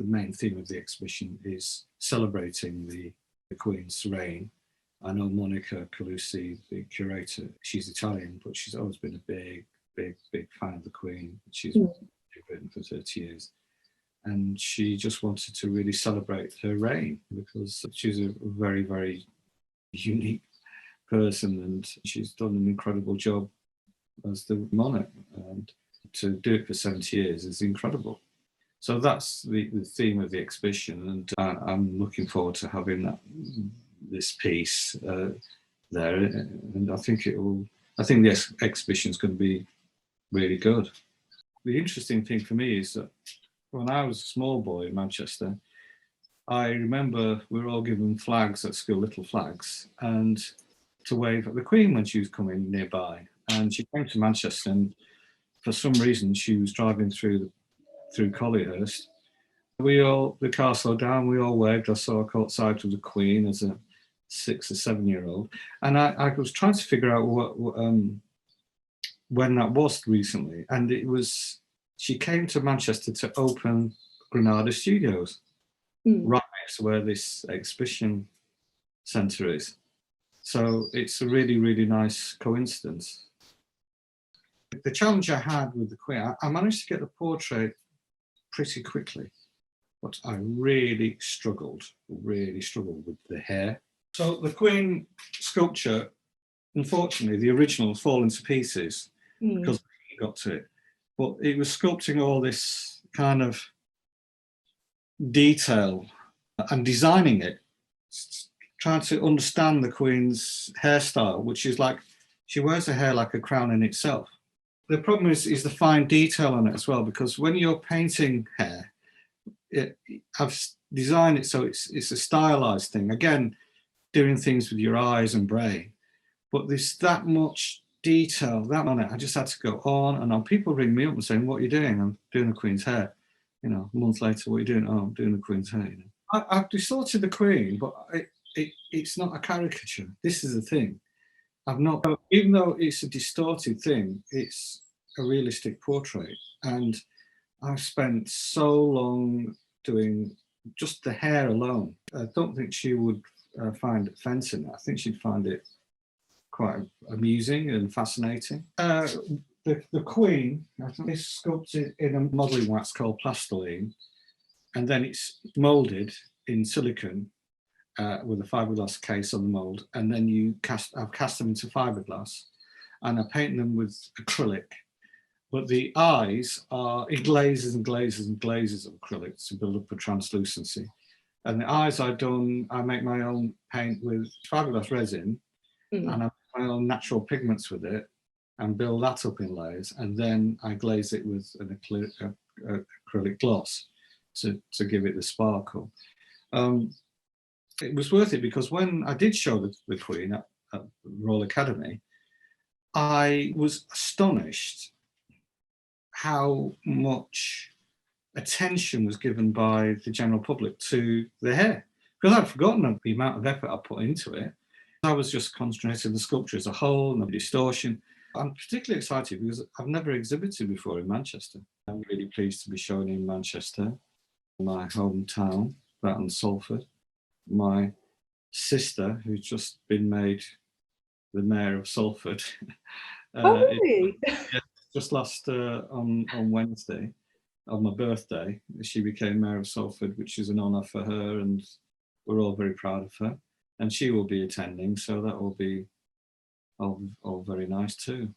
the main theme of the exhibition is celebrating the Queen's reign. I know Monica Colussi, the curator, she's Italian, but she's always been a big fan of the Queen. She's written for 30 years. And she just wanted to really celebrate her reign because she's a very, very unique person, and she's done an incredible job as the monarch. And to do it for 70 years is incredible. So that's the theme of the exhibition, and I'm looking forward to having this piece there. And I think the exhibition is going to be really good. The interesting thing for me is that when I was a small boy in Manchester, I remember we were all given flags at school, little flags, and to wave at the Queen when she was coming nearby. And she came to Manchester, and for some reason she was driving through Collyhurst. The car slowed down, we all waved. I saw her caught sight of the Queen as a 6 or 7 year old. And I was trying to figure out when that was recently. And it was, she came to Manchester to open Granada Studios, right next to where this exhibition centre is. So it's a really, really nice coincidence. The challenge I had with the Queen, I managed to get the portrait pretty quickly, but I really struggled with the hair. So the Queen sculpture, unfortunately, the original has fallen to pieces because he got to it. But it was sculpting all this kind of detail and designing it, trying to understand the Queen's hairstyle, which is like, she wears her hair like a crown in itself. The problem is the fine detail on it as well, because when you're painting hair, I've designed it so it's a stylized thing. Again, doing things with your eyes and brain, but there's that much detail that on it. I just had to go on and on. People ring me up and saying, "What are you doing?" "I'm doing the Queen's hair." You know, a month later, "What are you doing?" "Oh, I'm doing the Queen's hair." You know, I've distorted the Queen, but it's not a caricature. This is the thing. I've not, even though it's a distorted thing, it's a realistic portrait. And I've spent so long doing just the hair alone. I don't think she would find it offensive. I think she'd find it quite amusing and fascinating. The Queen, I think, is sculpted in a modelling wax called plastoline, and then it's moulded in silicon with a fiberglass case on the mould, and then I've cast them into fiberglass, and I paint them with acrylic. But the eyes are in glazes and glazes and glazes of acrylic to build up a translucency. And the eyes I make my own paint with fiberglass resin, and I make my own natural pigments with it, and build that up in layers, and then I glaze it with an acrylic gloss to give it the sparkle. It was worth it because when I did show the Queen at the Royal Academy, I was astonished how much attention was given by the general public to the hair, because I'd forgotten the amount of effort I put into it. I was just concentrating on the sculpture as a whole and the distortion. I'm particularly excited because I've never exhibited before in Manchester. I'm really pleased to be showing in Manchester, my hometown, that and Salford. My sister, who's just been made the mayor of Salford. Oh, really? Just last on Wednesday, on my birthday, she became mayor of Salford, which is an honour for her, and we're all very proud of her. And she will be attending, so that will be all very nice too.